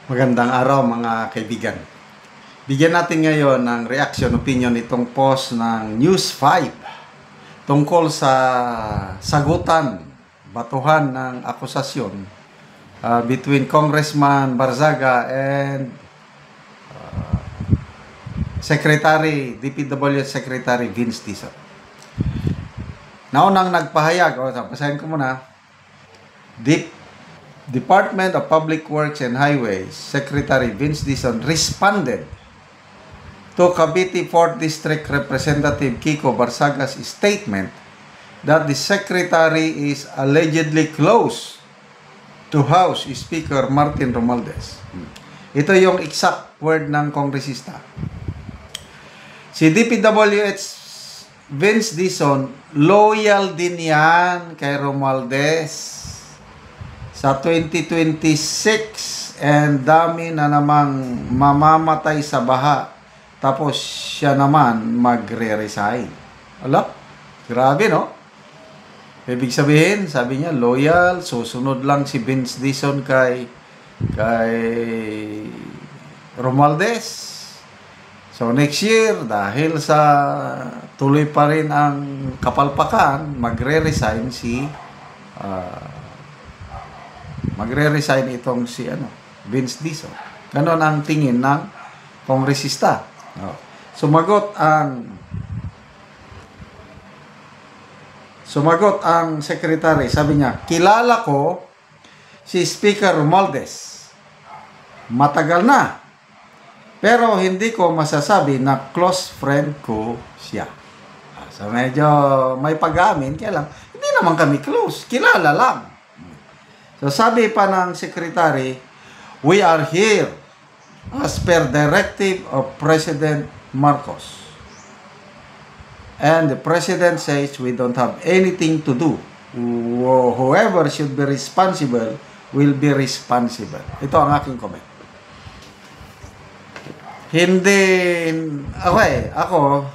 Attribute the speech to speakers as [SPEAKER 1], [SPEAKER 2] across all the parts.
[SPEAKER 1] Magandang araw mga kaibigan. Bigyan natin ngayon ng reaction, opinion itong post ng News 5 tungkol sa sagutan, batuhan ng akusasyon between Congressman Barzaga and DPWH Secretary Vince Dizon. Naunang nagpahayag, basahin ko muna. Department of Public Works and Highways Secretary Vince Dizon responded to Cavite 4th District Representative Kiko Barzaga's statement that the Secretary is allegedly close to House Speaker Martin Romualdez. Ito yung exact word ng kongresista. Si DPWH Vince Dizon, loyal din yan kay Romualdez sa 2026 and dami na namang mamamatay sa baha tapos siya naman magre-resign. Ala, grabe no? Ibig sabihin, sabi niya, loyal, susunod lang si Vince Dizon kay Romualdez. So next year, dahil sa tuloy pa rin ang kapalpakan, magre-resign itong si Vince Dizon. Ganon ang tingin ng kongresista. Sumagot ang secretary, sabi niya, kilala ko si Speaker Romualdez. Matagal na. Pero hindi ko masasabi na close friend ko siya. So medyo may pag-amin, kaya lang, hindi naman kami close. Kilala lang. So sabi pa ng secretary, we are here as per directive of President Marcos. And the President says we don't have anything to do. Whoever should be responsible will be responsible. Ito ang aking comment. Ako,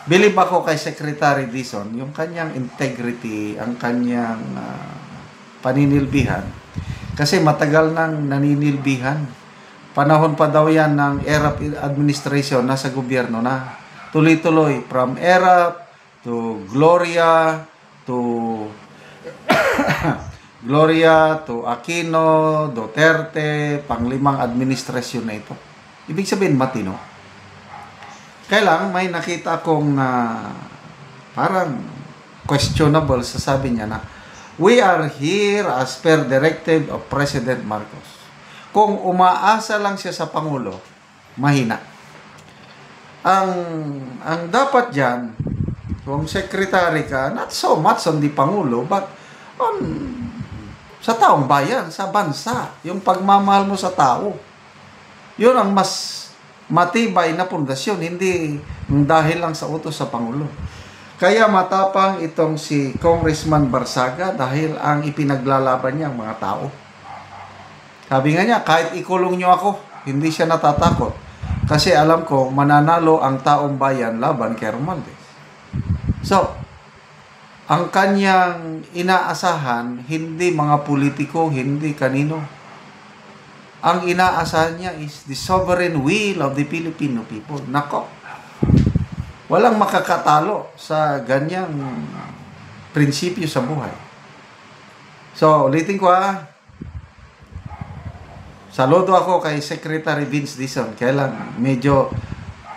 [SPEAKER 1] believe ako kay Secretary Dizon, yung kanyang integrity, ang kanyang paninilbihan. Kasi matagal nang naninilbihan. Panahon pa daw yan ng ERAP administration, nasa gobyerno na. Tuloy-tuloy, from ERAP to Gloria to Aquino, Duterte, panglimang administrasyon na ito. Ibig sabihin, matino. Kaya lang, may nakita akong parang questionable, sasabi niya na, we are here as per directive of President Marcos. Kung umaasa lang siya sa Pangulo, mahina. Ang dapat dyan, kung secretary ka, not so much on the Pangulo, but sa taong bayan, sa bansa, yung pagmamahal mo sa tao. Yun ang mas matibay na pundasyon, hindi dahil lang sa utos sa Pangulo. Kaya matapang itong si Congressman Barzaga dahil ang ipinaglalaban niya ang mga tao. Sabi nga niya, kahit ikulong niyo ako, hindi siya natatakot. Kasi alam ko, mananalo ang taong bayan laban kay Romualdez. So, ang kanyang inaasahan, hindi mga politiko, hindi kanino. Ang inaasahan niya is the sovereign will of the Filipino people. Nako, walang makakatalo sa ganyang prinsipyo sa buhay. So, ulitin ko saludo ako kay Secretary Vince Dizon. Kaya lang, medyo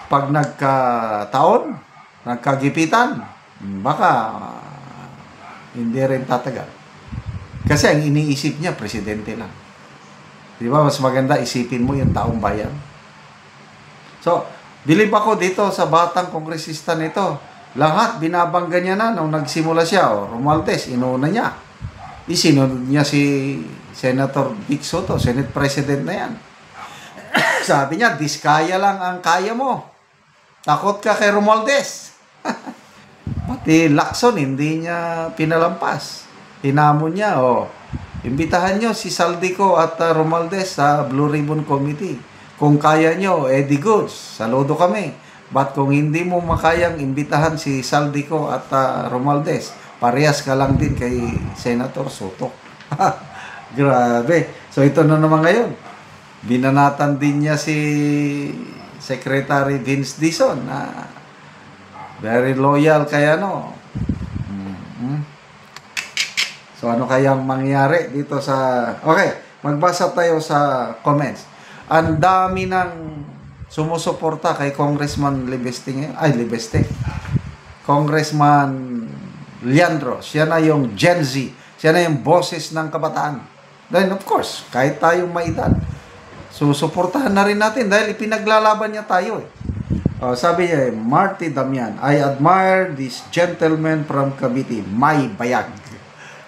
[SPEAKER 1] pag nagkataon, nagkagipitan, baka hindi rin tatagal. Kasi ang iniisip niya, presidente lang. Di ba? Mas maganda isipin mo yung taong bayan. So, believe ako dito sa batang kongresista nito. Lahat binabangga niya na nung nagsimula siya. Romualdez, inuuna niya. Isinunod niya si Senator Vic Soto, Senate President na yan. Sabi niya, diskaya lang ang kaya mo. Takot ka kay Romualdez. Pati Lacson, hindi niya pinalampas. Hinamon niya, imbitahan nyo si Saldico at Romualdez sa Blue Ribbon Committee. Kung kaya nyo, Eddie Goods, saludo kami. But kung hindi mo makayang imbitahan si Saldico at Romualdez, parehas ka lang din kay Senator Soto. Grabe. So ito na naman ngayon. binanatan din niya si Secretary Vince Dizon na very loyal kay ano. So ano kayang mangyari dito sa... Okay, magbasa tayo sa comments. Ang dami ng sumusuporta kay Congressman Libeste. Congressman Leandro. Siya na yung Gen Z. Siya na yung boses ng kabataan. Then of course, kahit tayong may edad, susuportahan na rin natin dahil ipinaglalaban niya tayo. Sabi niya, Marty Damian, I admire this gentleman from Cavite, may bayag.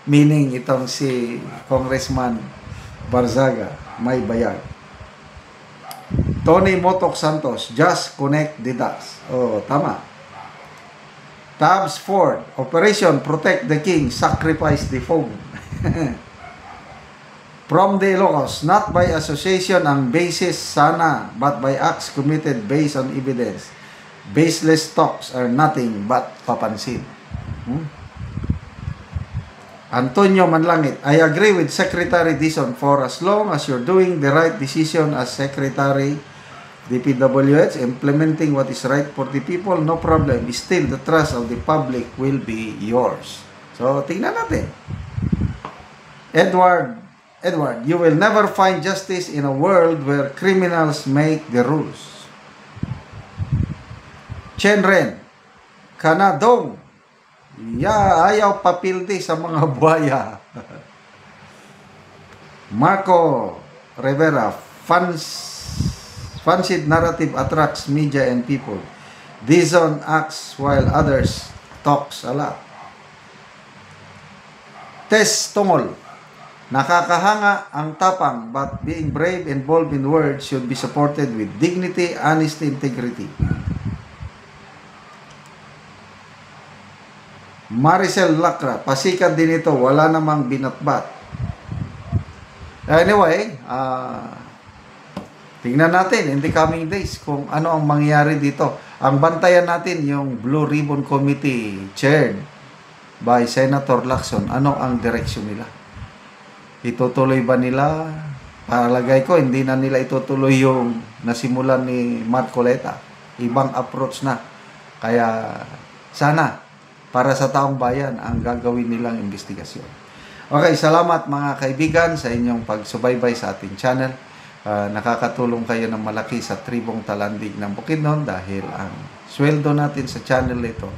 [SPEAKER 1] Meaning itong si Congressman Barzaga, may bayag. Tony Motok Santos, just connect the dots. Tama. Tabs Ford, Operation Protect the King, sacrifice the phone. From the Ilocos, not by association ang basis sana, but by acts committed based on evidence. Baseless talks are nothing but papansin. Antonio Manlangit, I agree with Secretary Dizon for as long as you're doing the right decision as Secretary DPWH, implementing what is right for the people, no problem. Still, the trust of the public will be yours. So, tingnan natin. Edward, you will never find justice in a world where criminals make the rules. Chenren, Kanadong, ayaw papildi sa mga buhaya. Marco Rivera, fancied narrative attracts media and people. Dizon acts while others talks a lot. Tess Tungol, nakakahanga ang tapang, but being brave and bold in words should be supported with dignity, honesty, integrity. Maricel Lacra, pasikat din ito, wala namang binatbat. Anyway, tingnan natin in the coming days kung ano ang mangyayari dito. Ang bantayan natin yung Blue Ribbon Committee chaired by Senator Lacson. Ano ang direksyon nila? Itutuloy ba nila? Palagay ko, hindi na nila itutuloy yung nasimulan ni Matt Coleta. Ibang approach na. Kaya sana para sa taong bayan ang gagawin nilang investigasyon. Okay, salamat mga kaibigan sa inyong pagsubaybay sa ating channel. Nakakatulong kayo ng malaki sa tribong Talandig ng Bukidnon dahil ang sweldo natin sa channel ito,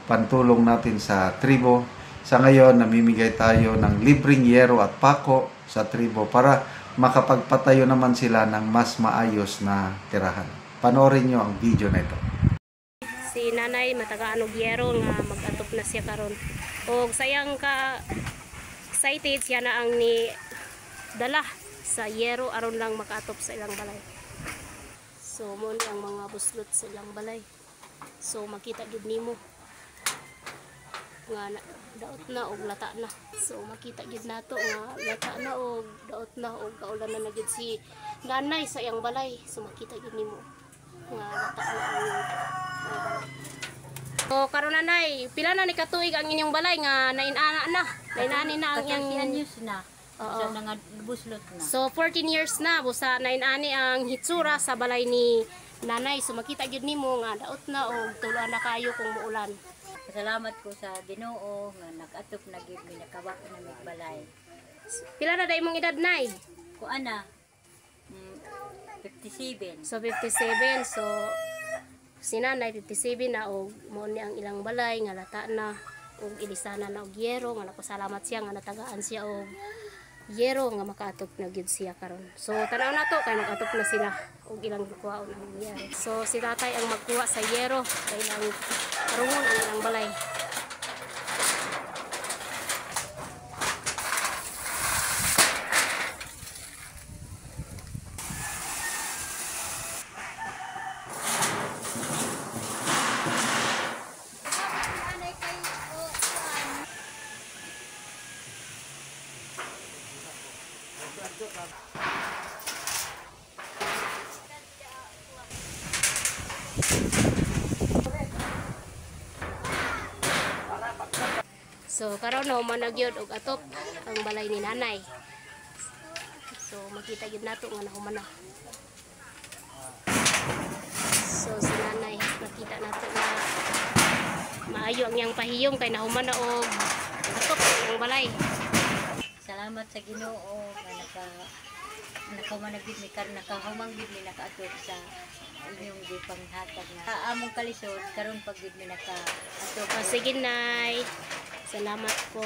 [SPEAKER 1] pantulong natin sa tribo. Sa ngayon, namimigay tayo ng libreng yero at pako sa tribo para makapagpatayo naman sila ng mas maayos na tirahan. Panoorin nyo ang video na ito.
[SPEAKER 2] Si nanay matagaan og yero nga mag-atop na siya karon. Og sayang ka excited siya na ang ni dala sa yero aron lang makaatop sa ilang balay. So mo ni ang mga buslot sa ilang balay. So makita gid nimo nga daot na og lata na. So makita gid nato nga lata na og daot na og kaulan na gid si nanay sa iyang balay. So makita gid nimo nga lata na ang So karon nanay, pila na ni katuig ang inyong balay nga nainana na. Nainani na ang iyang
[SPEAKER 3] years na. Sa nga buslot na.
[SPEAKER 2] So 14 years na busa nainani ang hitsura sa balay ni nanay. So makita gyud nimo nga daot na og tuloan na kayo kung muulan.
[SPEAKER 3] Salamat ko sa Ginoo nga nag-atop na gyud mi nakawa na mig balay.
[SPEAKER 2] Pila na day imong edad nay?
[SPEAKER 3] Ko ana 57.
[SPEAKER 2] So 57. So si nanay 57 na og mo ni ang ilang balay nga lata na og ilisana na og yero nga napasalamat siya nga natagaan siya og yero nga makaatop na gyud siya karon. So tanaw na to kay nag-atop na sila og ilang kuwaon ang yero. So si tatay ang magkuha sa yero kay ilang karungon ang ilang balay. So karon no managyod og atop ang balay ni nanay. So makita gid nato nga nahumana. So si nanay nakita nato na maayo ang iyang pahiyom kay nahumana og atok ang balay.
[SPEAKER 3] Salamat sa Ginoo nga nakamanagid mi karon nakahumang gid mi nakaatog sa inyong gipanghatag na among kalisod karon pag gid mi nakaatog.
[SPEAKER 2] Sige nay. Salamat po.